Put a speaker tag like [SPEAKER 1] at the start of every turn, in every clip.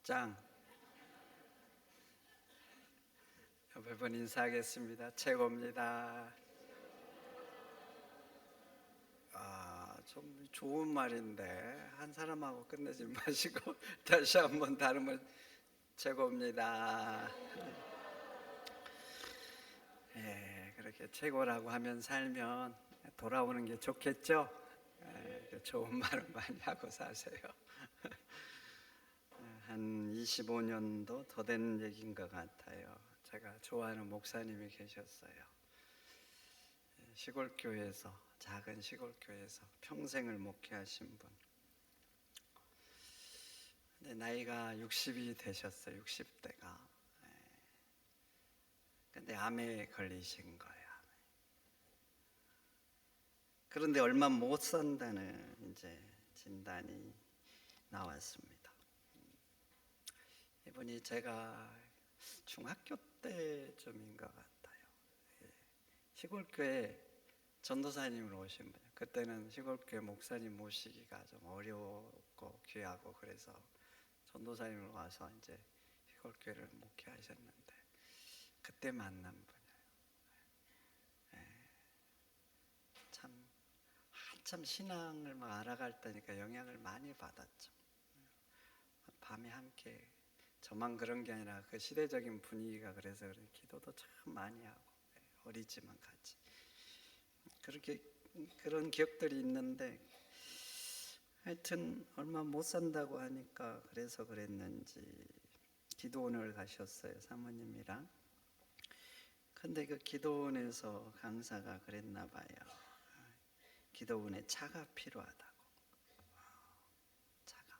[SPEAKER 1] 짱. 옆에 분 인사하겠습니다. 최고입니다. 좀 좋은 말인데 한 사람하고 끝내지 마시고 다시 한번 다른 분 최고입니다. 그렇게 최고라고 하면 살면 돌아오는 게 좋겠죠? 좋은 말은 많이 하고 사세요. 한 25년도 더 된 얘기인 것 같아요. 제가 좋아하는 목사님이 계셨어요. 시골교회에서, 작은 시골교회에서 평생을 목회하신 분. 근데 나이가 60이 되셨어요. 60대가. 근데 암에 걸리신 거예요. 그런데 얼마 못 산다는 이제 진단이 나왔습니다. 이분이 제가 중학교 때쯤인 것 같아요. 시골교회 전도사님으로 오신 분이에요. 그때는 시골교회 목사님 모시기가 좀 어려웠고 귀하고 그래서 전도사님으로 와서 이제 시골교회를 목회하셨는데 그때 만난 분이에요. 참 한참 신앙을 막 알아갈 때니까 영향을 많이 받았죠. 밤에 함께 저만 그런 게 아니라 그 시대적인 분위기가 그래서 그런 기도도 참 많이 하고 어리지만 같이 그렇게 그런 기억들이 있는데 하여튼 얼마 못 산다고 하니까 그래서 그랬는지 기도원을 가셨어요. 사모님이랑. 근데 그 기도원에서 강사가 그랬나 봐요. 기도원에 차가 필요하다고. 차가.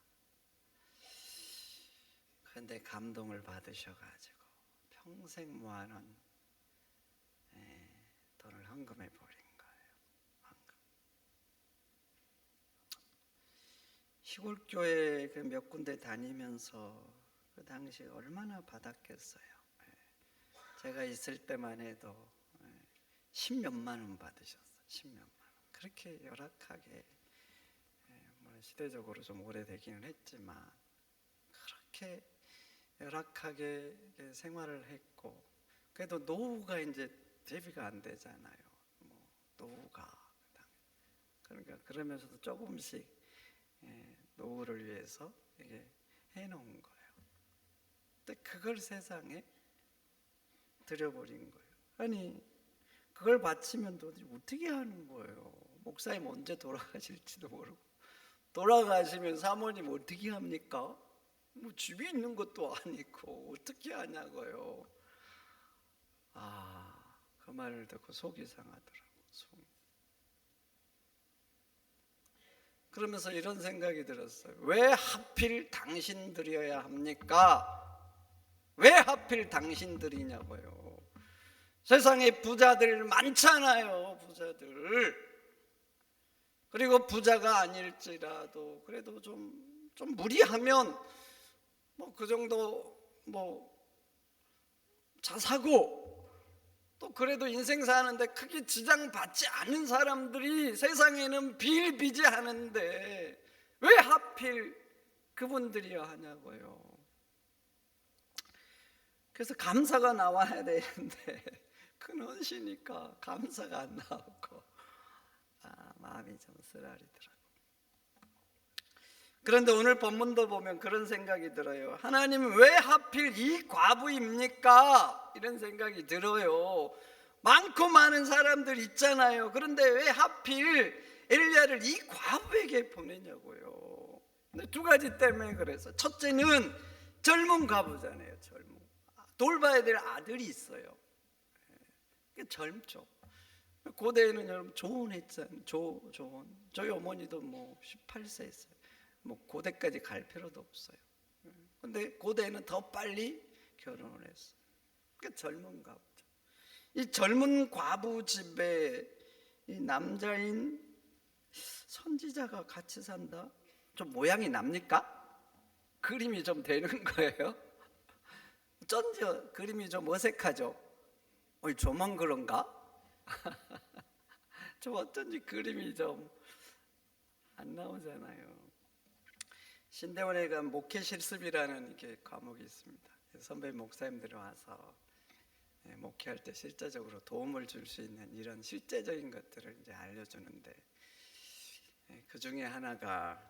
[SPEAKER 1] 근데 감동을 받으셔가지고 평생 모아놓은 돈을 헌금해 버린 거예요. 헌금. 시골교회 그 몇 군데 다니면서 그 당시 얼마나 받았겠어요. 제가 있을 때만 해도 10몇만 원 받으셨어요. 10몇만 원. 그렇게 열악하게 시대적으로 좀 오래되기는 했지만 그렇게 열악하게 생활을 했고 그래도 노후가 이제 대비가 안 되잖아요. 노후가 그러니까 그러면서도 조금씩 노후를 위해서 이게 해놓은 거예요. 근데 그걸 세상에 들여버린 거예요. 아니 그걸 바치면 도대체 어떻게 하는 거예요? 목사님 언제 돌아가실지도 모르고 돌아가시면 사모님 어떻게 합니까? 집에 있는 것도 아니고 어떻게 하냐고요. 그 말을 듣고 속이 상하더라고요. 그러면서 이런 생각이 들었어요. 왜 하필 당신들이어야 합니까? 왜 하필 당신들이냐고요. 세상에 부자들 많잖아요. 부자들. 그리고 부자가 아닐지라도 그래도 좀 무리하면 그 정도 차 사고 또 그래도 인생 사는데 크게 지장 받지 않은 사람들이 세상에는 비일비재하는데 왜 하필 그분들이야 하냐고요. 그래서 감사가 나와야 되는데 근원시니까 감사가 안 나오고 마음이 좀 쓰라리더라고요. 그런데 오늘 본문도 보면 그런 생각이 들어요. 하나님은 왜 하필 이 과부입니까? 이런 생각이 들어요. 많고 많은 사람들 있잖아요. 그런데 왜 하필 엘리야를 이 과부에게 보내냐고요. 근데 두 가지 때문에 그래서 첫째는 젊은 과부잖아요. 돌봐야 될 아들이 있어요. 젊죠. 고대에는 여러분 조혼했잖아요. 조혼. 저희 어머니도 18세 했어요. 고대까지 갈 필요도 없어요. 근데 고대에는 더 빨리 결혼을 했어요. 그러니까 젊은 과부죠. 이 젊은 과부 집에 이 남자인 선지자가 같이 산다? 좀 모양이 납니까? 그림이 좀 되는 거예요? 쩐죠? 그림이 좀 어색하죠? 저만 그런가? 좀 어쩐지 그림이 좀 안 나오잖아요. 신대원에 가면 목회 실습이라는 이렇게 과목이 있습니다. 선배 목사님들이 와서 목회할 때 실제적으로 도움을 줄 수 있는 이런 실제적인 것들을 이제 알려주는데, 그 중에 하나가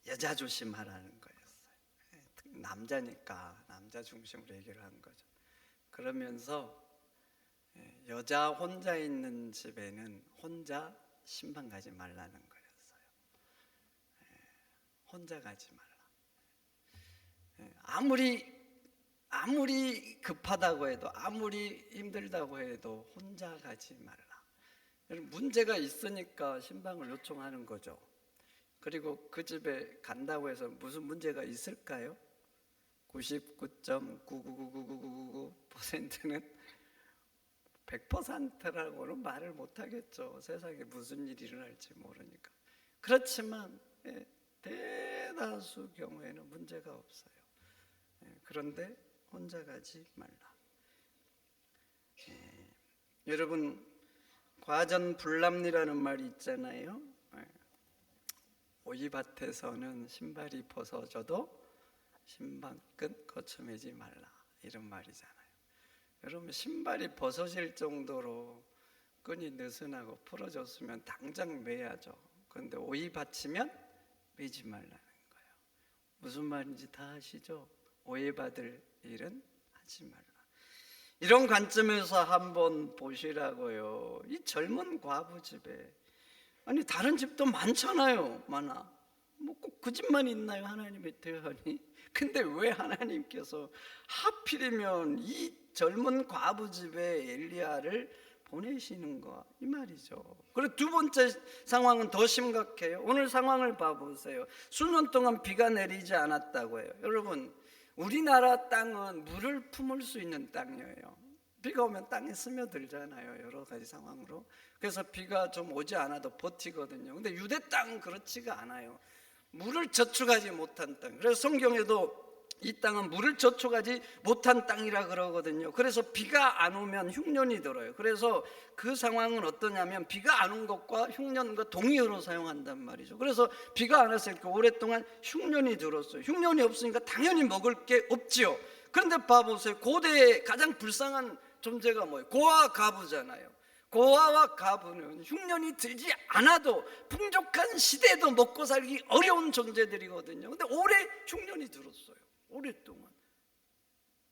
[SPEAKER 1] 여자 조심하라는 거였어요. 남자니까 남자 중심으로 얘기를 하는 거죠. 그러면서 여자 혼자 있는 집에는 혼자 신방 가지 말라는 거였어요. 혼자 가지 말라. 아무리 급하다고 해도, 아무리 힘들다고 해도 혼자 가지 말라. 문제가 있으니까 신방을 요청하는 거죠. 그리고 그 집에 간다고 해서 무슨 문제가 있을까요? 99.9999999%는 100%라고는 말을 못하겠죠. 세상에 무슨 일이 일어날지 모르니까. 그렇지만 대다수 경우에는 문제가 없어요. 그런데 혼자 가지 말라. 여러분, 과전불람리라는 말이 있잖아요. 오이밭에서는 신발이 벗어져도 신발끈 거쳐매지 말라, 이런 말이잖아요. 여러분, 신발이 벗어질 정도로 끈이 느슨하고 풀어졌으면 당장 매야죠. 그런데 오이밭이면 매지 말라는 거예요. 무슨 말인지 다 아시죠? 오해받을 일은 하지 말라. 이런 관점에서 한번 보시라고요. 이 젊은 과부 집에, 아니 다른 집도 많잖아요. 많아. 뭐 꼭 그 집만 있나요, 하나님의 대안이? 근데 왜 하나님께서 하필이면 이 젊은 과부 집에 엘리야를 보내시는가, 이 말이죠. 그리고 두 번째 상황은 더 심각해요. 오늘 상황을 봐보세요. 수년 동안 비가 내리지 않았다고 해요. 여러분, 우리나라 땅은 물을 품을 수 있는 땅이에요. 비가 오면 땅에 스며들잖아요, 여러 가지 상황으로. 그래서 비가 좀 오지 않아도 버티거든요. 근데 유대 땅은 그렇지가 않아요. 물을 저축하지 못한 땅. 그래서 성경에도 이 땅은 물을 저축하지 못한 땅이라 그러거든요. 그래서 비가 안 오면 흉년이 들어요. 그래서 그 상황은 어떠냐면, 비가 안 온 것과 흉년과 동의어로 사용한단 말이죠. 그래서 비가 안 왔을 때 오랫동안 흉년이 들었어요. 흉년이 없으니까 당연히 먹을 게 없지요. 그런데 봐보세요. 고대의 가장 불쌍한 존재가 뭐예요? 고아 가부잖아요. 고아와 가부는 흉년이 들지 않아도 풍족한 시대에도 먹고 살기 어려운 존재들이거든요. 근데 오래 흉년이 들었어요. 오랫동안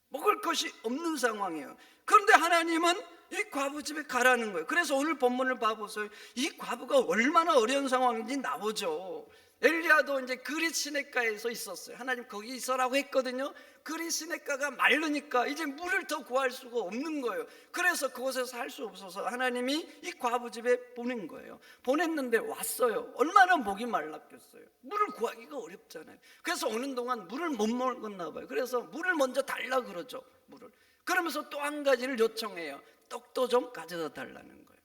[SPEAKER 1] 먹을 것이 없는 상황이에요. 그런데 하나님은 이 과부 집에 가라는 거예요. 그래서 오늘 본문을 봐보세요. 이 과부가 얼마나 어려운 상황인지 나오죠. 엘리야도 이제 그릿 시냇가에서 있었어요. 하나님 거기 있어라고 했거든요. 그릿 시냇가가 마르니까 이제 물을 더 구할 수가 없는 거예요. 그래서 그곳에서 살 수 없어서 하나님이 이 과부 집에 보낸 거예요. 보냈는데 왔어요. 얼마나 목이 말랐겠어요. 물을 구하기가 어렵잖아요. 그래서 오는 동안 물을 못 먹었나 봐요. 그래서 물을 먼저 달라 그러죠. 물을. 그러면서 또 한 가지를 요청해요. 떡도 좀 가져다 달라는 거예요.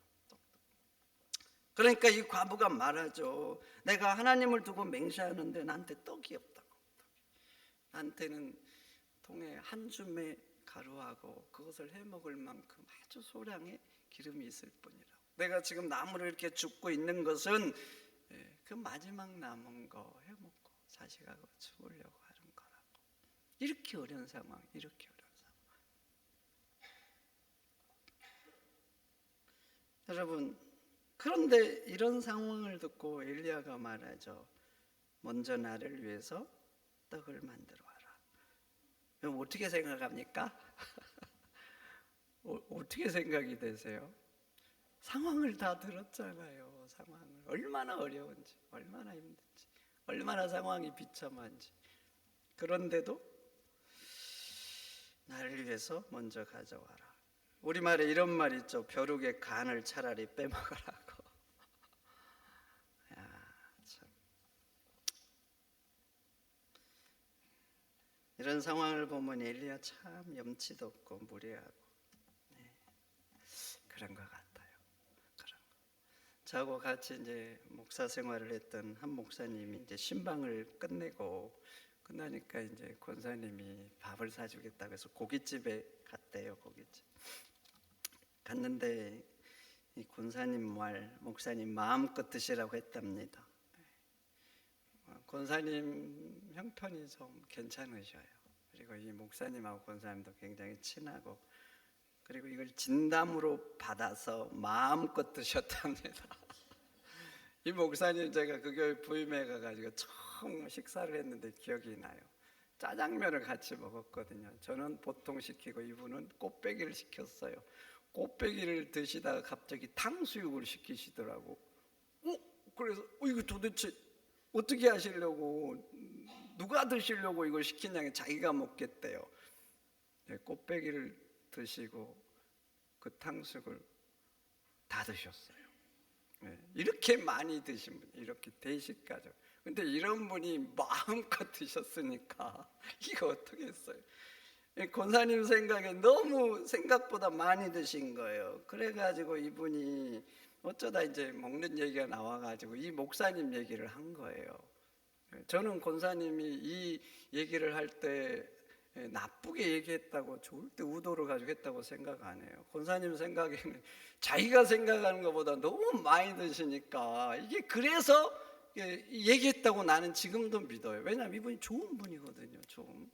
[SPEAKER 1] 그러니까 이 과부가 말하죠. 내가 하나님을 두고 맹세하는데 나한테 떡이 없다고. 나한테는 통에 한 줌의 가루하고 그것을 해먹을 만큼 아주 소량의 기름이 있을 뿐이라고. 내가 지금 나무를 이렇게 줍고 있는 것은 그 마지막 남은 거 해먹고 자식하고 죽으려고 하는 거라고. 이렇게 어려운 상황, 이렇게 어려운 상황. 여러분, 그런데 이런 상황을 듣고 엘리야가 말하죠. 먼저 나를 위해서 떡을 만들어 와라. 여러분, 어떻게 생각합니까? 어떻게 생각이 되세요? 상황을 다 들었잖아요. 상황을 얼마나 어려운지, 얼마나 힘든지, 얼마나 상황이 비참한지. 그런데도 나를 위해서 먼저 가져와라. 우리말에 이런 말 있죠. 벼룩의 간을 차라리 빼먹으라고. 참. 이런 상황을 보면 엘리야 참 염치도 없고 무례하고 그런 것 같아요. 그런 거. 저하고 같이 이제 목사 생활을 했던 한 목사님이 이제 신방을 끝나니까 이제 권사님이 밥을 사주겠다고 해서 고깃집에 갔대요. 고깃집. 갔는데 이 권사님 말, 목사님 마음껏 드시라고 했답니다. 권사님 형편이 좀 괜찮으셔요. 그리고 이 목사님하고 권사님도 굉장히 친하고, 그리고 이걸 진담으로 받아서 마음껏 드셨답니다. 이 목사님 제가 그 교회 부임해 가가지고 처음 식사를 했는데 기억이 나요. 짜장면을 같이 먹었거든요. 저는 보통 시키고 이분은 꽃배기를 시켰어요. 꽃배기를 드시다가 갑자기 탕수육을 시키시더라고. 그래서 이거 도대체 어떻게 하시려고, 누가 드시려고 이걸 시키냐고, 자기가 먹겠대요. 네, 꽃배기를 드시고 그 탕수육을 다 드셨어요. 네, 이렇게 많이 드신 분, 이렇게 대식가죠. 근데 이런 분이 마음껏 드셨으니까 이거 어떻게 했어요? 권사님 생각에 너무 생각보다 많이 드신 거예요. 그래가지고 이분이 어쩌다 이제 먹는 얘기가 나와가지고 이 목사님 얘기를 한 거예요. 저는 권사님이 이 얘기를 할 때 나쁘게 얘기했다고, 좋을 때 의도를 가지고 했다고 생각 안 해요. 권사님 생각에는 자기가 생각하는 것보다 너무 많이 드시니까 이게 그래서 얘기했다고 나는 지금도 믿어요. 왜냐하면 이분이 좋은 분이거든요. 좀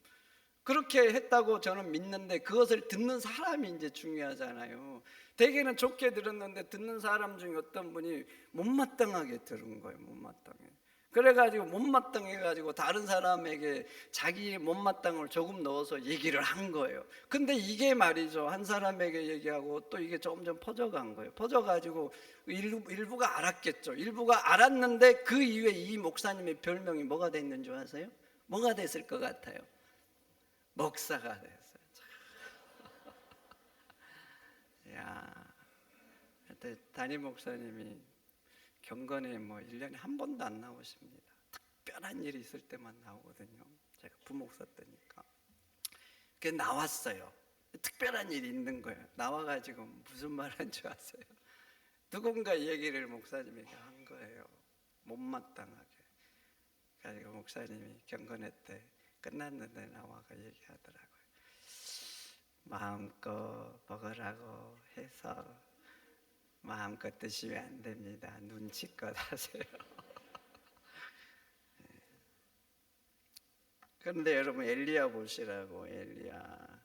[SPEAKER 1] 그렇게 했다고 저는 믿는데, 그것을 듣는 사람이 이제 중요하잖아요. 대개는 좋게 들었는데 듣는 사람 중에 어떤 분이 못마땅하게 들은 거예요. 못마땅해. 그래가지고 못마땅해가지고 다른 사람에게 자기 못마땅을 조금 넣어서 얘기를 한 거예요. 근데 이게 말이죠, 한 사람에게 얘기하고 또 이게 점점 퍼져간 거예요. 퍼져가지고 일부가 알았겠죠. 일부가 알았는데 그 이후에 이 목사님의 별명이 뭐가 됐는 줄 아세요? 뭐가 됐을 것 같아요? 목사가 됐어요. 야, 그때 담임 목사님이 경건에 뭐 1년에 한 번도 안 나오십니다. 특별한 일이 있을 때만 나오거든요. 제가 부목사 때니까. 그게 나왔어요. 특별한 일이 있는 거예요. 나와가지고 무슨 말 한 줄 아세요? 누군가 얘기를 목사님에게 한 거예요. 못마땅하게. 그래서 목사님이 경건회 때 끝났는데 나와가 얘기하더라고요. 마음껏 먹으라고 해서 마음껏 드시면 안 됩니다. 눈치껏 하세요. 그런데 여러분, 엘리야 보시라고. 엘리야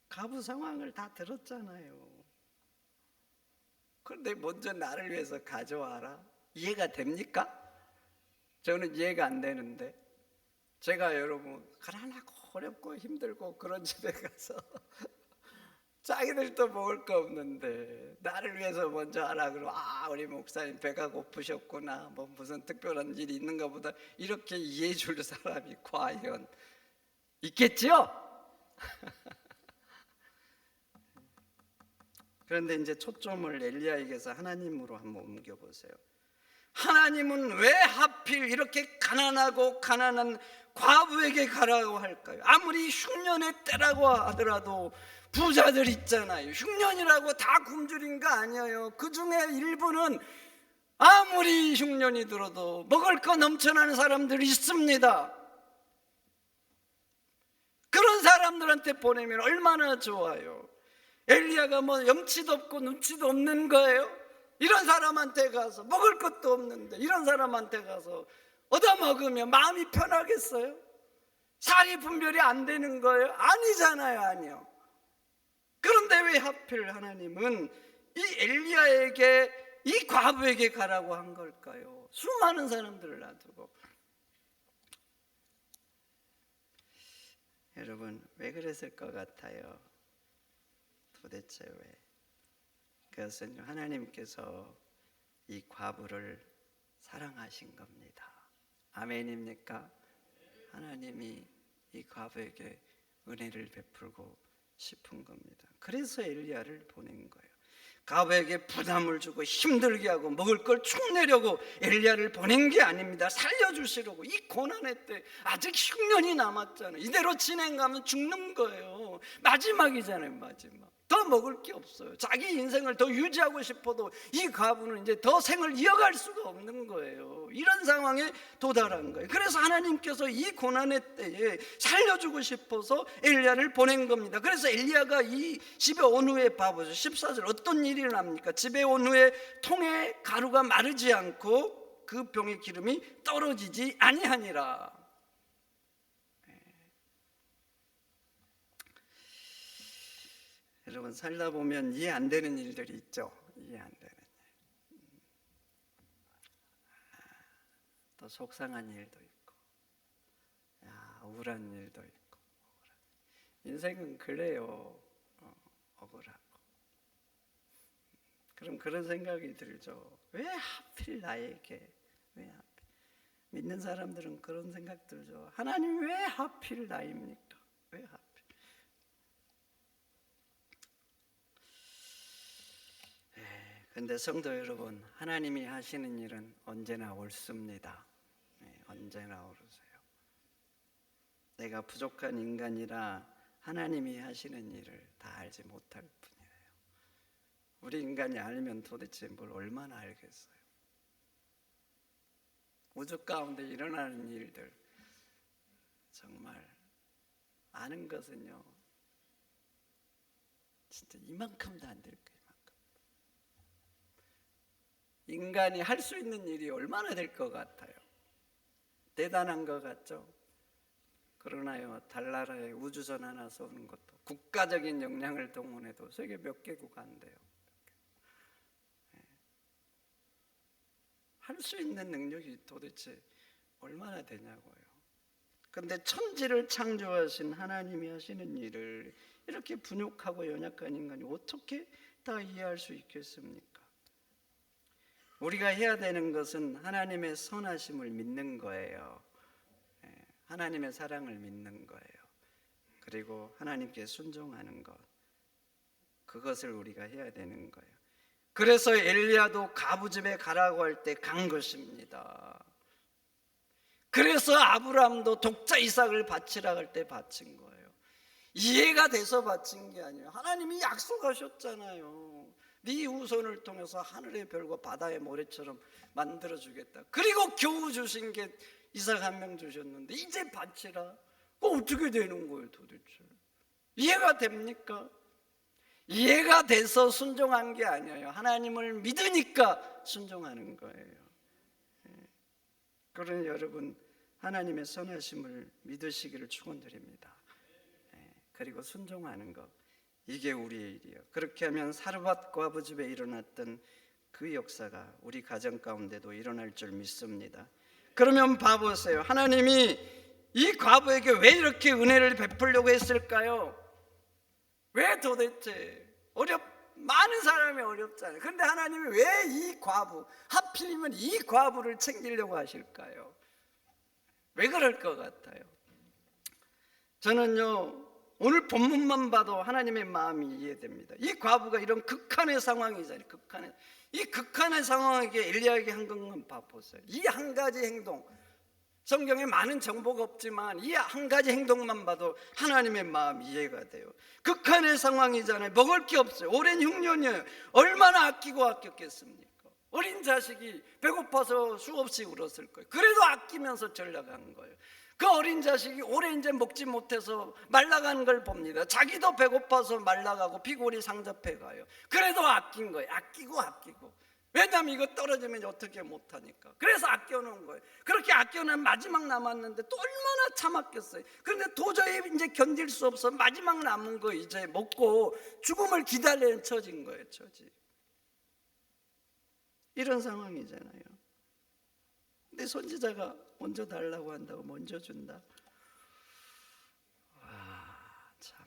[SPEAKER 1] 가부 상황을 다 들었잖아요. 그런데 먼저 나를 위해서 가져와라. 이해가 됩니까? 저는 이해가 안 되는데. 제가 여러분 가난하고 어렵고 힘들고 그런 집에 가서 자기들도 먹을 거 없는데 나를 위해서 먼저 하라 그러고, 우리 목사님 배가 고프셨구나, 뭐 무슨 특별한 일이 있는가 보다, 이렇게 이해해 줄 사람이 과연 있겠지요? 그런데 이제 초점을 엘리야에게서 하나님으로 한번 옮겨보세요. 하나님은 왜 하필 이렇게 가난한 과부에게 가라고 할까요? 아무리 흉년의 때라고 하더라도 부자들 있잖아요. 흉년이라고 다 굶주린 거 아니에요. 그 중에 일부는 아무리 흉년이 들어도 먹을 거 넘쳐나는 사람들이 있습니다. 그런 사람들한테 보내면 얼마나 좋아요. 엘리야가 뭐 염치도 없고 눈치도 없는 거예요. 이런 사람한테 가서 먹을 것도 없는데 이런 사람한테 가서 얻어먹으면 마음이 편하겠어요? 살이 분별이 안 되는 거예요? 아니잖아요. 아니요. 그런데 왜 하필 하나님은 이 엘리야에게, 이 과부에게 가라고 한 걸까요? 수많은 사람들을 놔두고. 여러분, 왜 그랬을 것 같아요? 도대체 왜? 그것은 하나님께서 이 과부를 사랑하신 겁니다. 아멘입니까? 하나님이 이 과부에게 은혜를 베풀고 싶은 겁니다. 그래서 엘리야를 보낸 거예요. 과부에게 부담을 주고 힘들게 하고 먹을 걸 축내려고 엘리야를 보낸 게 아닙니다. 살려주시려고. 이 고난의 때 아직 흉년이 남았잖아요. 이대로 진행가면 죽는 거예요. 마지막이잖아요. 마지막. 더 먹을 게 없어요. 자기 인생을 더 유지하고 싶어도 이 과부는 이제 더 생을 이어갈 수가 없는 거예요. 이런 상황에 도달한 거예요. 그래서 하나님께서 이 고난의 때에 살려주고 싶어서 엘리야를 보낸 겁니다. 그래서 엘리야가 이 집에 온 후에 봐보세요. 14절 어떤 일이 일어납니까? 집에 온 후에 통에 가루가 마르지 않고 또 그 병의 기름이 떨어지지 아니하니라. 여러분, 살다 보면 이해 안 되는 일들이 있죠. 이해 안 되는 일. 또 속상한 일도 있고, 억울한 일도 있고. 인생은 그래요. 억울하고. 그럼 그런 생각이 들죠. 왜 하필 나에게? 왜 하필? 믿는 사람들은 그런 생각 들죠. 하나님 왜 하필 나입니까? 왜 하필? 근데 성도 여러분, 하나님이 하시는 일은 언제나 옳습니다. 언제나 옳으세요. 내가 부족한 인간이라 하나님이 하시는 일을 다 알지 못할 뿐이에요. 우리 인간이 알면 도대체 뭘 얼마나 알겠어요. 우주 가운데 일어나는 일들 정말 아는 것은요, 진짜 이만큼도 안 될 거예요. 인간이 할 수 있는 일이 얼마나 될 것 같아요. 대단한 것 같죠. 그러나요, 달나라에 우주선 하나 쏘는 것도 국가적인 역량을 동원해도 세계 몇 개국 안 돼요. 할 수 있는 능력이 도대체 얼마나 되냐고요. 그런데 천지를 창조하신 하나님이 하시는 일을 이렇게 분육하고 연약한 인간이 어떻게 다 이해할 수 있겠습니까? 우리가 해야 되는 것은 하나님의 선하심을 믿는 거예요. 하나님의 사랑을 믿는 거예요. 그리고 하나님께 순종하는 것, 그것을 우리가 해야 되는 거예요. 그래서 엘리야도 가부집에 가라고 할 때 간 것입니다. 그래서 아브라함도 독자 이삭을 바치라고 할 때 바친 거예요. 이해가 돼서 바친 게 아니에요. 하나님이 약속하셨잖아요. 네 후손을 통해서 하늘의 별과 바다의 모래처럼 만들어주겠다. 그리고 겨우 주신 게 이삭 한 명 주셨는데 이제 바치라. 그거 어떻게 되는 거예요 도대체? 이해가 됩니까? 이해가 돼서 순종한 게 아니에요. 하나님을 믿으니까 순종하는 거예요. 그러니 여러분, 하나님의 선하심을 믿으시기를 축원드립니다. 그리고 순종하는 것, 이게 우리의 일이에요. 그렇게 하면 사르밧 과부집에 일어났던 그 역사가 우리 가정 가운데도 일어날 줄 믿습니다. 그러면 봐보세요. 하나님이 이 과부에게 왜 이렇게 은혜를 베풀려고 했을까요? 왜 도대체? 많은 사람이 어렵잖아요. 그런데 하나님이 왜 이 과부, 하필이면 이 과부를 챙기려고 하실까요? 왜 그럴 것 같아요? 저는요, 오늘 본문만 봐도 하나님의 마음이 이해됩니다. 이 과부가 이런 극한의 상황이잖아요. 이 극한의 상황에게 엘리야에게 한 것만 봐보세요. 이 한 가지 행동, 성경에 많은 정보가 없지만 이 한 가지 행동만 봐도 하나님의 마음이 이해가 돼요. 극한의 상황이잖아요. 먹을 게 없어요. 오랜 흉년이에요. 얼마나 아꼈겠습니까? 어린 자식이 배고파서 수없이 울었을 거예요. 그래도 아끼면서 전락한 거예요. 그 어린 자식이 오래 이제 먹지 못해서 말라가는 걸 봅니다. 자기도 배고파서 말라가고 피골이 상접해 가요. 그래도 아낀 거예요. 아끼고. 왜냐하면 이거 떨어지면 어떻게 못하니까. 그래서 아껴놓은 거예요. 그렇게 아껴놓은 마지막 남았는데 또 얼마나 참았겠어요. 그런데 도저히 이제 견딜 수 없어 마지막 남은 거 이제 먹고 죽음을 기다리는 처진 거예요. 처지. 이런 상황이잖아요. 근데 선지자가 먼저 달라고 한다고 먼저 준다. 와, 참.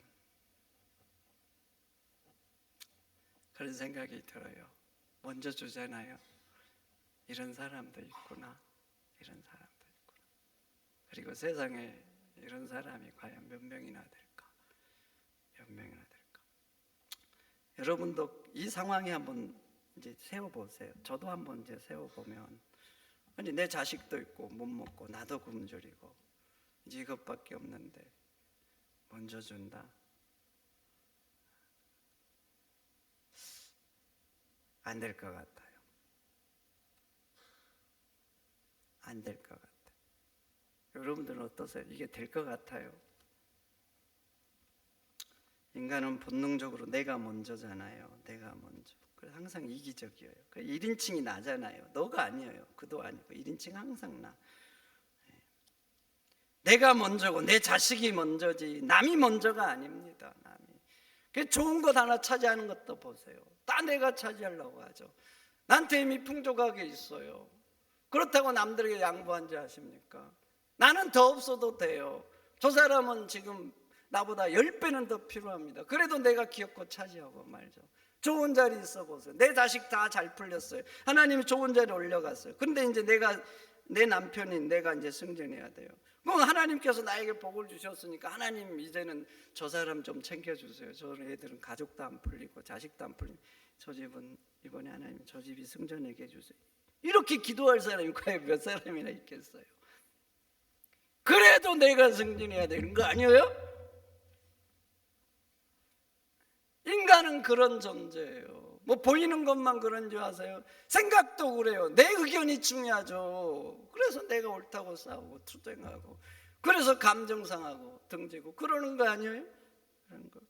[SPEAKER 1] 그런 생각이 들어요. 먼저 주잖아요. 이런 사람도 있구나. 이런 사람도 있구나. 그리고 세상에 이런 사람이 과연 몇 명이나 될까? 몇 명이나 될까? 여러분도 이 상황에 한번 이제 세워보세요. 저도 한번 이제 세워보면, 아니 내 자식도 있고 못 먹고 나도 굶주리고 이제 이것밖에 없는데 먼저 준다. 안 될 것 같아요. 안 될 것 같아요. 여러분들은 어떠세요? 이게 될 것 같아요? 인간은 본능적으로 내가 먼저잖아요. 내가 먼저. 그래서 항상 이기적이에요. 1인칭이 나잖아요. 너가 아니에요. 그도 아니고 1인칭 항상 나. 내가 먼저고 내 자식이 먼저지 남이 먼저가 아닙니다. 남이. 그 좋은 것 하나 차지하는 것도 보세요. 다 내가 차지하려고 하죠. 나한테 이미 풍족하게 있어요. 그렇다고 남들에게 양보한지 아십니까? 나는 더 없어도 돼요. 저 사람은 지금 나보다 10배는 더 필요합니다. 그래도 내가 기업고 차지하고 말죠. 좋은 자리 있어 보세요. 내 자식 다 잘 풀렸어요. 하나님이 좋은 자리 올려갔어요. 근데 이제 내 남편인 내가 이제 승진해야 돼요. 그럼 하나님께서 나에게 복을 주셨으니까 하나님 이제는 저 사람 좀 챙겨주세요. 저 애들은 가족도 안 풀리고 자식도 안 풀리고 저 집은 이번에 하나님 저 집이 승전하게 해주세요. 이렇게 기도할 사람이 과연 몇 사람이나 있겠어요? 그래도 내가 승진해야 되는 거 아니에요? 인간은 그런 존재예요. 뭐 보이는 것만 그런 줄 아세요? 생각도 그래요. 내 의견이 중요하죠. 그래서 내가 옳다고 싸우고 투쟁하고 그래서 감정 상하고 등지고 그러는 거 아니에요? 그런 거.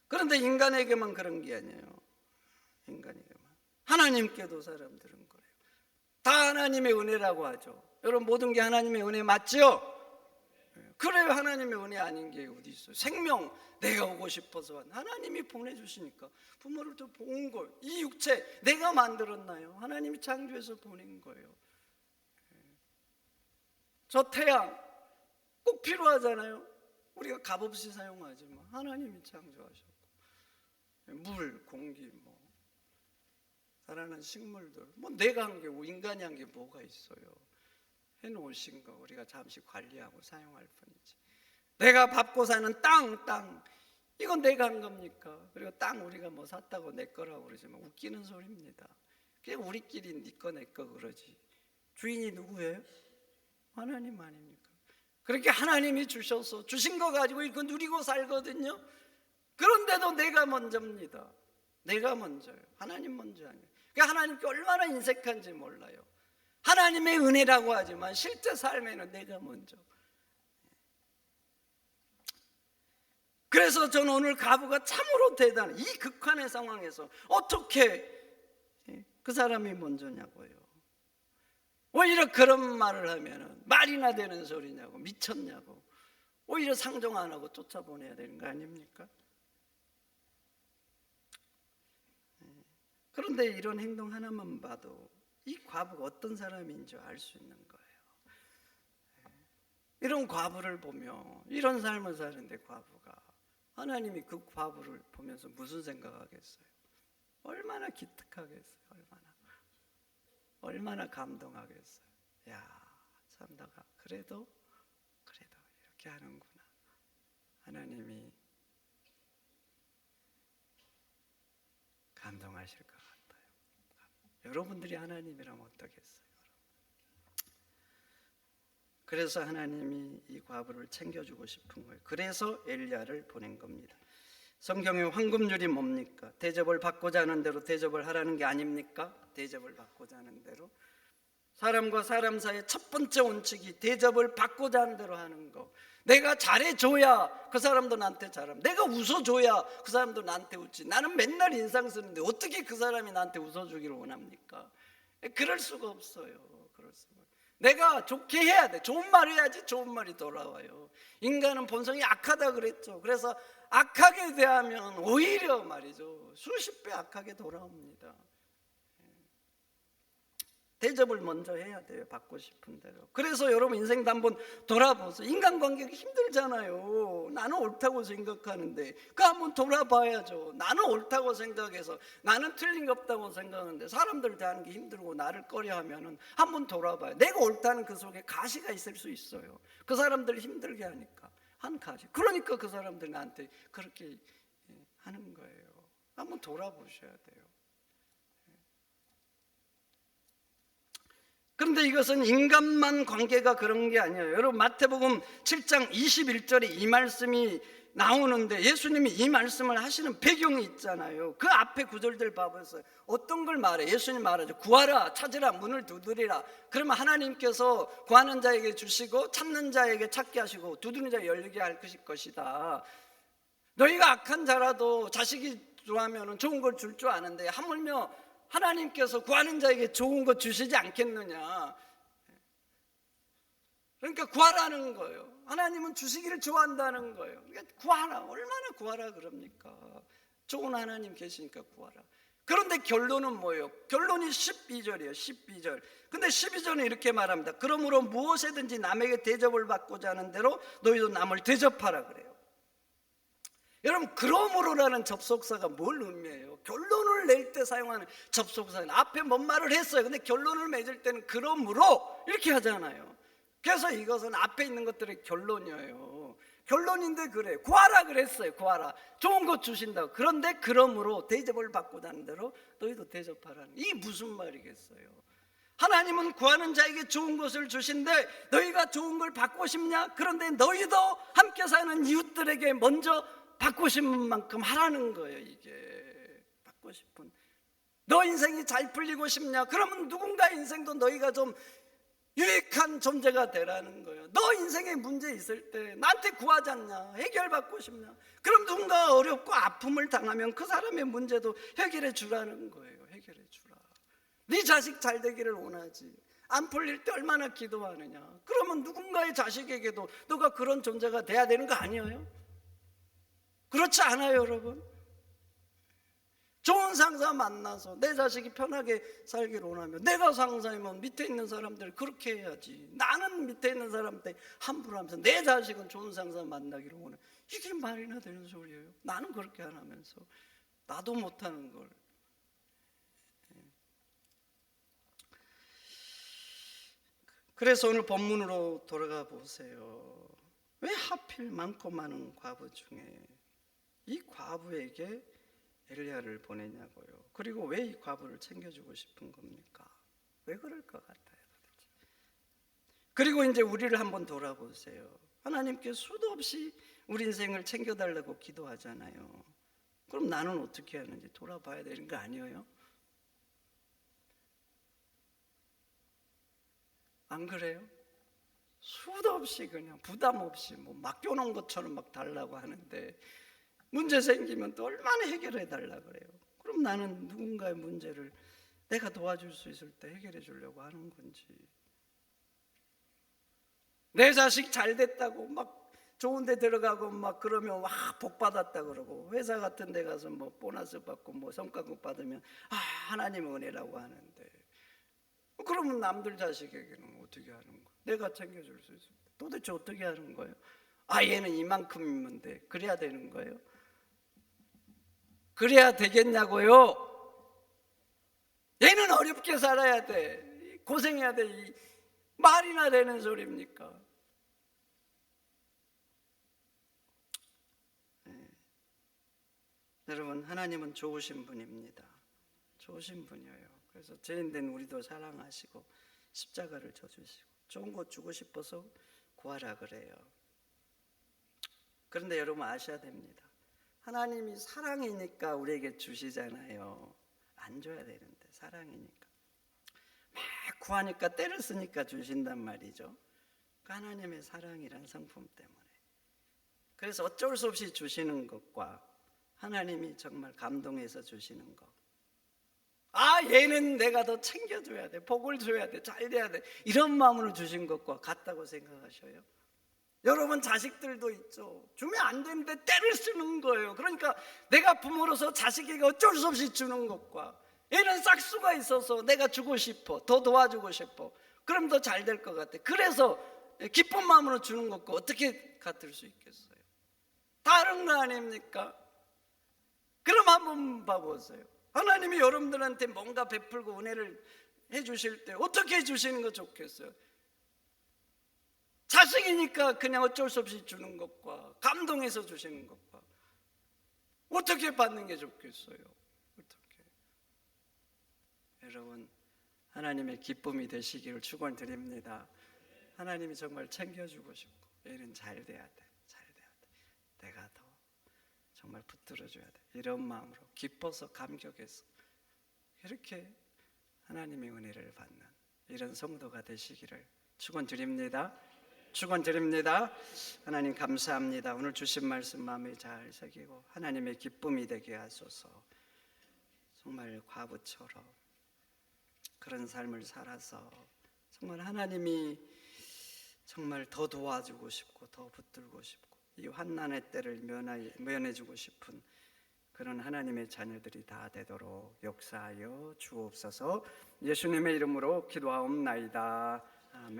[SPEAKER 1] 그런데 인간에게만 그런 게 아니에요. 인간에게만. 하나님께도 사람들은 그래요. 다 하나님의 은혜라고 하죠. 여러분 모든 게 하나님의 은혜 맞죠? 그래요. 하나님의 은혜 아닌 게 어디 있어요? 생명 내가 오고 싶어서 하나님이 보내주시니까 부모를 또 본 거예요. 이 육체 내가 만들었나요? 하나님이 창조해서 보낸 거예요. 저 태양 꼭 필요하잖아요. 우리가 값없이 사용하지만 하나님이 창조하셨고 물, 공기, 뭐 살아난 식물들 뭐 내가 한 게 인간이 한 게 뭐가 있어요? 해놓으신 거 우리가 잠시 관리하고 사용할 뿐이지. 내가 밟고 사는 땅 이건 내가 한 겁니까? 그리고 땅 우리가 뭐 샀다고 내 거라고 그러지만 웃기는 소리입니다. 그냥 우리끼리 네 거 내 거 그러지. 주인이 누구예요? 하나님 아닙니까? 그렇게 하나님이 주셔서 주신 거 가지고 이거 누리고 살거든요. 그런데도 내가 먼저입니다. 내가 먼저예요. 하나님 먼저 아니에요. 그러니까 하나님께 얼마나 인색한지 몰라요. 하나님의 은혜라고 하지만 실제 삶에는 내가 먼저. 그래서 저는 오늘 과부가 참으로 대단해. 이 극한의 상황에서 어떻게 그 사람이 먼저냐고요. 오히려 그런 말을 하면 말이나 되는 소리냐고, 미쳤냐고. 오히려 상종 안 하고 쫓아보내야 되는 거 아닙니까? 그런데 이런 행동 하나만 봐도 이 과부가 어떤 사람인 줄 알 수 있는 거예요. 이런 과부를 보며 이런 삶을 사는데 과부가 하나님이 그 과부를 보면서 무슨 생각하겠어요? 얼마나 기특하겠어요. 얼마나 감동하겠어요. 야, 참 내가 그래도 이렇게 하는구나. 하나님이 감동하실 것 같아요. 여러분들이 하나님이라면 어떠겠어요? 그래서 하나님이 이 과부를 챙겨주고 싶은 거예요. 그래서 엘리야를 보낸 겁니다. 성경의 황금줄이 뭡니까? 대접을 받고자 하는 대로 대접을 하라는 게 아닙니까? 대접을 받고자 하는 대로. 사람과 사람 사이의 첫 번째 원칙이 대접을 받고자 하는 대로 하는 거. 내가 잘해줘야 그 사람도 나한테 잘하면, 내가 웃어줘야 그 사람도 나한테 웃지. 나는 맨날 인상 쓰는데 어떻게 그 사람이 나한테 웃어주기를 원합니까? 그럴 수가 없어요. 그럴 수가. 내가 좋게 해야 돼. 좋은 말 해야지 좋은 말이 돌아와요. 인간은 본성이 악하다 그랬죠. 그래서 악하게 대하면 오히려 말이죠, 수십 배 악하게 돌아옵니다. 대접을 먼저 해야 돼요. 받고 싶은 대로. 그래서 여러분 인생도 한번 돌아보세요. 인간관계가 힘들잖아요. 나는 옳다고 생각하는데 그 한번 돌아봐야죠. 나는 옳다고 생각해서 나는 틀린 게 없다고 생각하는데 사람들 대하는 게 힘들고 나를 꺼려하면은 한번 돌아봐요. 내가 옳다는 그 속에 가시가 있을 수 있어요. 그 사람들 힘들게 하니까 한 가지. 그러니까 그 사람들 나한테 그렇게 하는 거예요. 한번 돌아보셔야 돼요. 그런데 그런데 이것은 인간만 관계가 그런 게 아니에요. 여러분 마태복음 7장 21절에 이 말씀이 나오는데 예수님이 이 말씀을 하시는 배경이 있잖아요. 그 앞에 구절들 봐보세요. 어떤 걸 말해? 예수님 말하죠. 구하라, 찾으라, 문을 두드리라. 그러면 하나님께서 구하는 자에게 주시고 찾는 자에게 찾게 하시고 두드리는 자에게 열리게 할 것이다. 너희가 악한 자라도 자식이 좋아하면 좋은 걸 줄 줄 아는데 하물며 하나님께서 구하는 자에게 좋은 거 주시지 않겠느냐. 그러니까 구하라는 거예요. 하나님은 주시기를 좋아한다는 거예요. 그러니까 구하라. 얼마나 구하라 그럽니까? 좋은 하나님 계시니까 구하라. 그런데 결론은 뭐예요? 결론이 12절이에요. 12절. 근데 12절은 이렇게 말합니다. 그러므로 무엇이든지 남에게 대접을 받고자 하는 대로 너희도 남을 대접하라 그래요. 여러분, 그러므로라는 접속사가 뭘 의미해요? 결론을 낼 때 사용하는 접속사는 앞에 뭔 말을 했어요. 근데 결론을 맺을 때는 그러므로 이렇게 하잖아요. 그래서 이것은 앞에 있는 것들의 결론이에요. 결론인데 그래, 구하라 그랬어요. 구하라, 좋은 것 주신다고. 그런데 그러므로 대접을 받고자 하는 대로 너희도 대접하라는, 이게 무슨 말이겠어요? 하나님은 구하는 자에게 좋은 것을 주신데 너희가 좋은 걸 받고 싶냐? 그런데 너희도 함께 사는 이웃들에게 먼저 받고 싶은 만큼 하라는 거예요. 이게 받고 싶은, 너 인생이 잘 풀리고 싶냐? 그러면 누군가 인생도 너희가 좀 유익한 존재가 되라는 거예요. 너 인생에 문제 있을 때 나한테 구하지 않냐? 해결받고 싶냐? 그럼 누군가 어렵고 아픔을 당하면 그 사람의 문제도 해결해 주라는 거예요. 해결해 주라. 네 자식 잘 되기를 원하지. 안 풀릴 때 얼마나 기도하느냐? 그러면 누군가의 자식에게도 너가 그런 존재가 돼야 되는 거 아니에요? 그렇지 않아요, 여러분? 좋은 상사 만나서 내 자식이 편하게 살기를 원하면 내가 상사이면 밑에 있는 사람들 그렇게 해야지. 나는 밑에 있는 사람한테 함부로 하면서 내 자식은 좋은 상사 만나기를 원해. 이게 말이나 되는 소리예요? 나는 그렇게 안 하면서 나도 못하는 걸. 그래서 오늘 본문으로 돌아가 보세요. 왜 하필 많고 많은 과부 중에 이 과부에게 엘리야를 보내냐고요. 그리고 왜 이 과부를 챙겨주고 싶은 겁니까? 왜 그럴 것 같아요, 도대체? 그리고 이제 우리를 한번 돌아보세요. 하나님께 수도 없이 우리 인생을 챙겨달라고 기도하잖아요. 그럼 나는 어떻게 하는지 돌아봐야 되는 거 아니에요? 안 그래요? 수도 없이 그냥 부담 없이 뭐 맡겨놓은 것처럼 막 달라고 하는데 문제 생기면 또 얼마나 해결해 달라 그래요. 그럼 나는 누군가의 문제를 내가 도와줄 수 있을 때 해결해 주려고 하는 건지. 내 자식 잘 됐다고 막 좋은 데 들어가고 막 그러면 와 복 받았다 그러고, 회사 같은 데 가서 뭐 보너스 받고 뭐 성과급 받으면 아 하나님의 은혜라고 하는데, 그러면 남들 자식에게는 어떻게 하는 거예요? 내가 챙겨줄 수 있을 때 도대체 어떻게 하는 거예요? 아 얘는 이만큼이면 돼, 그래야 되는 거예요? 그래야 되겠냐고요? 얘는 어렵게 살아야 돼, 고생해야 돼, 이 말이나 되는 소리입니까? 네. 여러분, 하나님은 좋으신 분입니다. 좋으신 분이에요. 그래서 죄인된 우리도 사랑하시고 십자가를 져주시고 좋은 거 주고 싶어서 구하라 그래요. 그런데 여러분 아셔야 됩니다. 하나님이 사랑이니까 우리에게 주시잖아요. 안 줘야 되는데 사랑이니까 막 구하니까 때를 쓰니까 주신단 말이죠. 그 하나님의 사랑이란 성품 때문에. 그래서 어쩔 수 없이 주시는 것과 하나님이 정말 감동해서 주시는 것, 아 얘는 내가 더 챙겨줘야 돼, 복을 줘야 돼, 잘 돼야 돼, 이런 마음으로 주신 것과 같다고 생각하셔요? 여러분 자식들도 있죠. 주면 안 되는데 때를 쓰는 거예요. 그러니까 내가 부모로서 자식에게 어쩔 수 없이 주는 것과, 얘는 싹수가 있어서 내가 주고 싶어, 더 도와주고 싶어, 그럼 더 잘 될 것 같아, 그래서 기쁜 마음으로 주는 것과 어떻게 같을 수 있겠어요? 다른 거 아닙니까? 그럼 한번 봐보세요. 하나님이 여러분들한테 뭔가 베풀고 은혜를 해주실 때 어떻게 해주시는 거 좋겠어요? 자식이니까 그냥 어쩔 수 없이 주는 것과 감동해서 주시는 것과 어떻게 받는 게 좋겠어요? 어떻게? 여러분, 하나님의 기쁨이 되시기를 축원드립니다. 하나님이 정말 챙겨주고 싶고 일은 잘 돼야 돼, 잘 돼야 돼. 내가 더 정말 붙들어줘야 돼. 이런 마음으로 기뻐서 감격해서 이렇게 하나님의 은혜를 받는 이런 성도가 되시기를 축원드립니다. 축원드립니다. 하나님 감사합니다. 오늘 주신 말씀 마음에 잘 새기고 하나님의 기쁨이 되게 하소서. 정말 과부처럼 그런 삶을 살아서 정말 하나님이 정말 더 도와주고 싶고 더 붙들고 싶고 이 환난의 때를 면해주고 싶은 그런 하나님의 자녀들이 다 되도록 역사하여 주옵소서. 예수님의 이름으로 기도하옵나이다. 아멘.